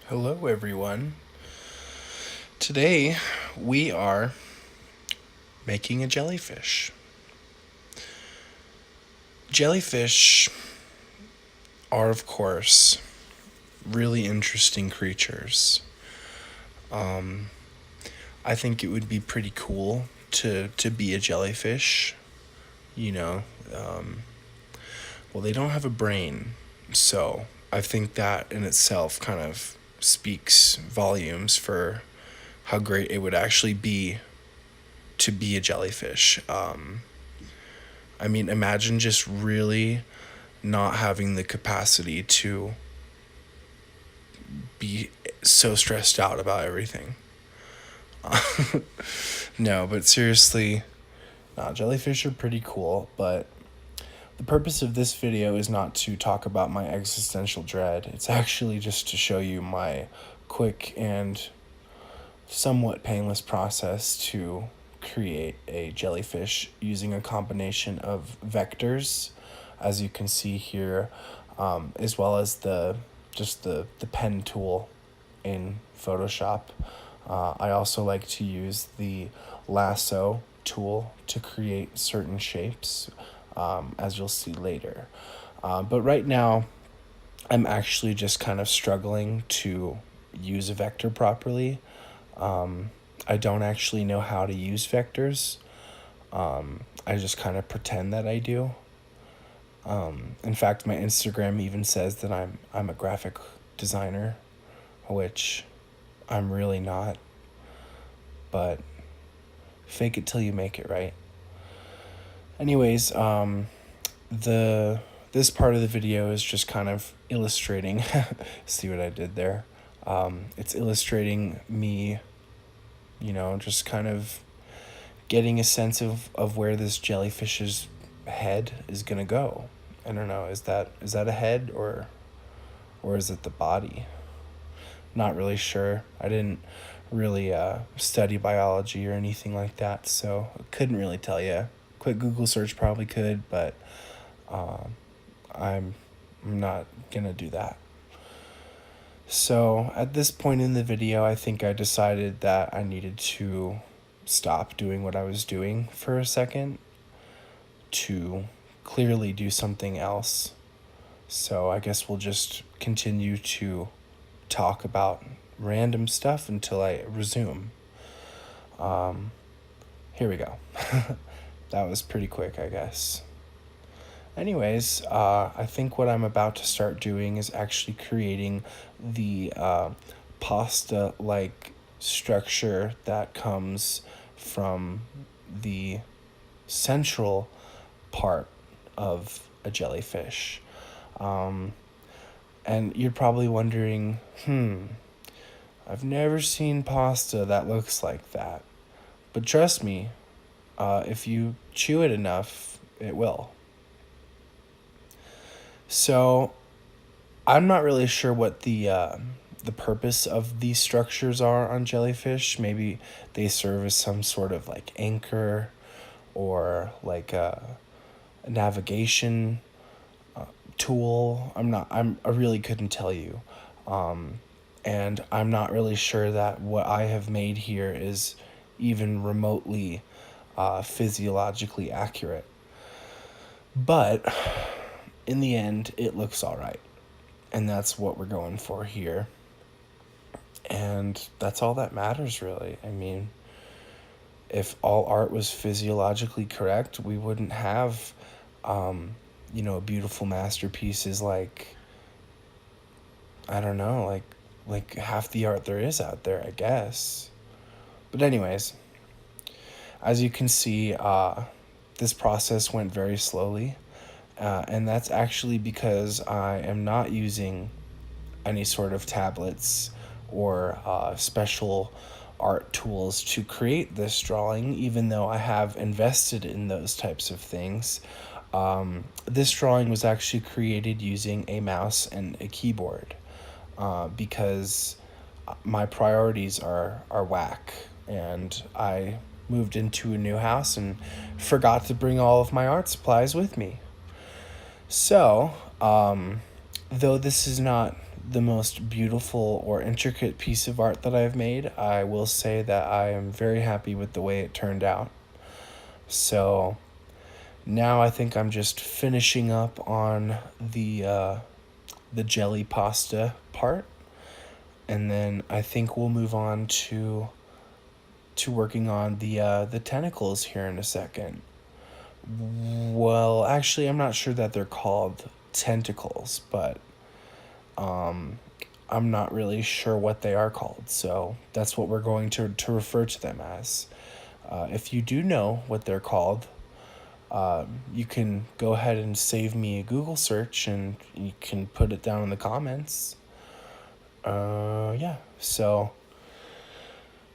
Hello, everyone. Today we are making a jellyfish. Jellyfish are, of course, really interesting creatures. Um, I think it would be pretty cool to be a jellyfish. You know, um, well, they don't have a brain, so I think that in itself kind of speaks volumes for how great it would actually be to be a jellyfish. I mean, imagine just really not having the capacity to be so stressed out about everything. No, but seriously, jellyfish are pretty cool, but the purpose of this video is not to talk about my existential dread. It's actually just to show you my quick and somewhat painless process to create a jellyfish using a combination of vectors, as you can see here, as well as the pen tool in Photoshop. I also like to use the lasso tool to create certain shapes, as you'll see later. But right now, I'm actually just kind of struggling to use a vector properly. I don't actually know how to use vectors. I just kind of pretend that I do. In fact, my Instagram even says that I'm a graphic designer, which I'm really not. But fake it till you make it, right? Anyways, this part of the video is just kind of illustrating. See what I did there? It's illustrating me, just kind of getting a sense of where this jellyfish's head is gonna go. I don't know. Is that a head or is it the body? Not really sure. I didn't really study biology or anything like that, so I couldn't really tell you. Quick Google search probably could, but I'm not gonna do that. So at this point in the video, I think I decided that I needed to stop doing what I was doing for a second to clearly do something else. So I guess we'll just continue to talk about random stuff until I resume. Here we go. That was pretty quick, I guess. Anyways, I think what I'm about to start doing is actually creating the pasta-like structure that comes from the central part of a jellyfish. And you're probably wondering, I've never seen pasta that looks like that. But trust me, if you chew it enough, it will. So, I'm not really sure what the purpose of these structures are on jellyfish. Maybe they serve as some sort of like anchor or like a navigation tool. I really couldn't tell you. And I'm not really sure that what I have made here is even remotely physiologically accurate. But in the end, it looks all right. And that's what we're going for here. And that's all that matters, really. I mean, if all art was physiologically correct, we wouldn't have, beautiful masterpieces like, I don't know, like half the art there is out there, I guess. But anyways, as you can see, this process went very slowly. And that's actually because I am not using any sort of tablets or special art tools to create this drawing, even though I have invested in those types of things. This drawing was actually created using a mouse and a keyboard because my priorities are whack, and I moved into a new house and forgot to bring all of my art supplies with me. So, though this is not the most beautiful or intricate piece of art that I've made, I will say that I am very happy with the way it turned out. So now I think I'm just finishing up on the jelly pasta part, and then I think we'll move on to working on the tentacles here in a second. Well, actually, I'm not sure that they're called tentacles, but I'm not really sure what they are called, so that's what we're going to refer to them as. If you do know what they're called, you can go ahead and save me a Google search and you can put it down in the comments. Yeah, so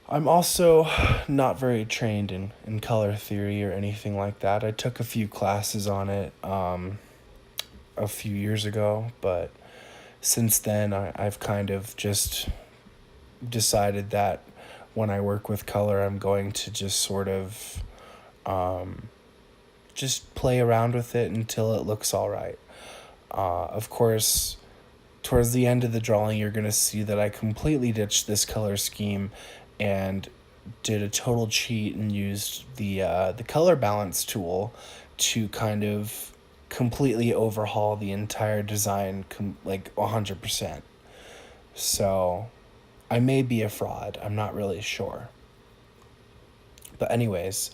I'm also not very trained in color theory or anything like that. I took a few classes on it a few years ago, but since then I've kind of just decided that when I work with color, I'm going to just sort of just play around with it until it looks all right. Of course, towards the end of the drawing, you're going to see that I completely ditched this color scheme and did a total cheat and used the color balance tool to kind of completely overhaul the entire design, like 100%. So I may be a fraud. I'm not really sure. But anyways,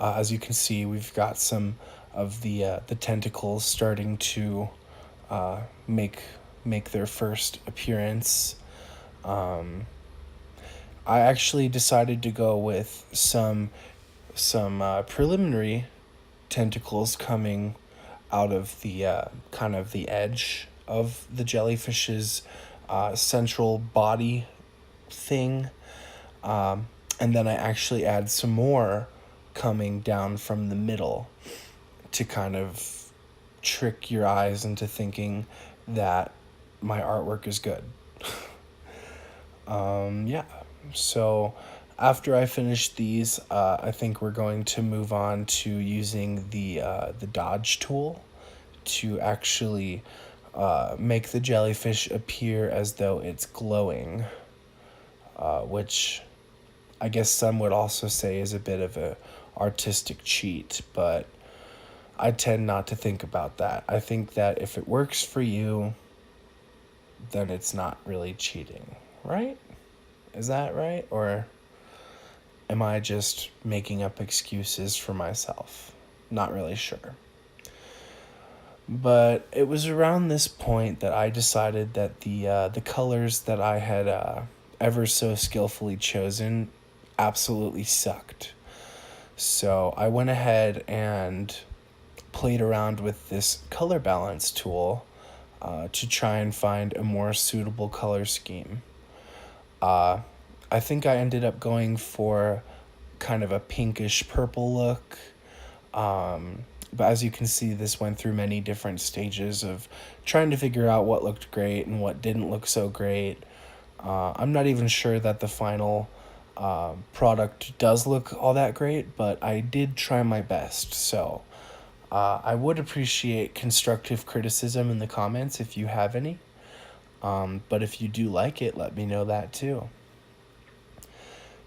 as you can see, we've got some of the tentacles starting to make their first appearance. I actually decided to go with some preliminary tentacles coming out of the kind of the edge of the jellyfish's central body thing, and then I actually add some more coming down from the middle to kind of trick your eyes into thinking that my artwork is good. Yeah, so after I finish these, I think we're going to move on to using the dodge tool to actually make the jellyfish appear as though it's glowing, which I guess some would also say is a bit of a artistic cheat, but I tend not to think about that. I think that if it works for you, then it's not really cheating, right? Is that right? Or am I just making up excuses for myself? Not really sure. But it was around this point that I decided that the colors that I had ever so skillfully chosen absolutely sucked. So I went ahead and played around with this color balance tool to try and find a more suitable color scheme. I think I ended up going for kind of a pinkish purple look. But as you can see, this went through many different stages of trying to figure out what looked great and what didn't look so great. I'm not even sure that the final product does look all that great, but I did try my best. So I would appreciate constructive criticism in the comments if you have any. But if you do like it, let me know that too.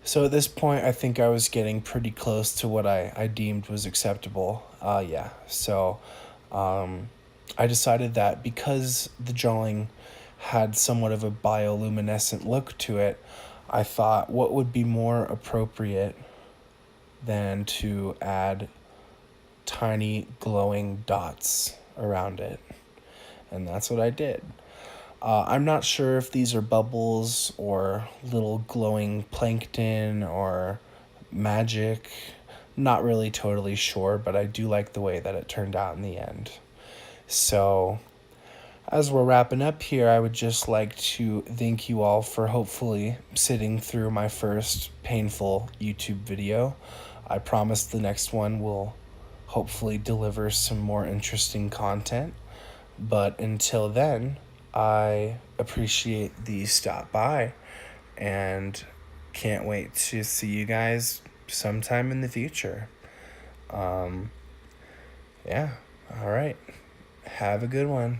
So at this point, I think I was getting pretty close to what I deemed was acceptable. Yeah, so I decided that because the drawing had somewhat of a bioluminescent look to it, I thought what would be more appropriate than to add tiny glowing dots around it. And that's what I did. I'm not sure if these are bubbles or little glowing plankton or magic. Not really totally sure, but I do like the way that it turned out in the end. So, as we're wrapping up here, I would just like to thank you all for hopefully sitting through my first painful YouTube video. I promise the next one will hopefully deliver some more interesting content. But until then, I appreciate the stop by and can't wait to see you guys sometime in the future. Yeah, all right. Have a good one.